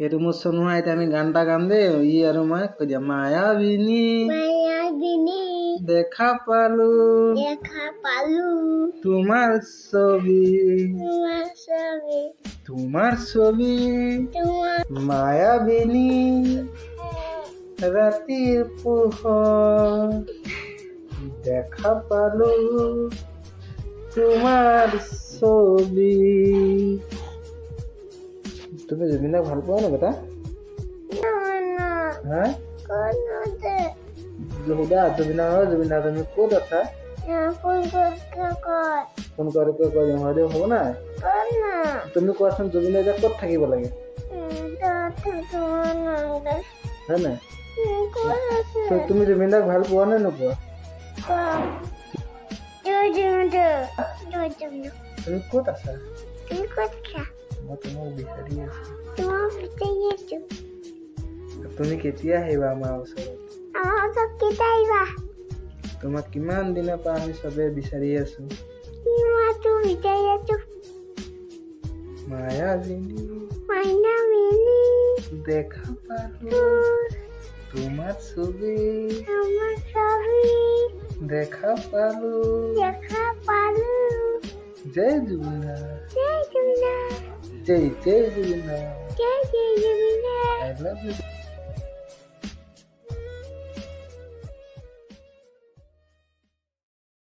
সেইটো মোৰ চনোৱা এতিয়া আমি গান এটা গাম দেই ই আৰু মই কৈ দিয়া মায়াবিনী দেখা পালো তোমাৰ ছবি মায়াবিনী ৰাতিৰ পোহৰ দেখা পালো তোমাৰ ছবি। তুমি জুবিনক ভাল পোৱা নে বেটা? হা সুধা জুবিনা তুমি ক'ত আছা? ফোন কৰোঁতে কৈ দিম হয় হ'ব না? তুমি কোৱাচোন জুবিনে এতিয়া ক'ত থাকিব লাগে হয় নাই? তুমি জুবিনক ভাল পোৱা নে নোপোৱা? তুমি ক'ত আছা? মই তোমাক বিচাৰি আছো। তুমি কেতিয়া আহিবা আমাৰ ওচৰত? তোমাক কিমান দিনৰ পৰা আমি চবে বিচাৰি আছো। মায়াবিনী দেখা পালো তোমাৰ ছবি দেখা পালো। জয় জুবিনা জয় জুবিনা। I love you.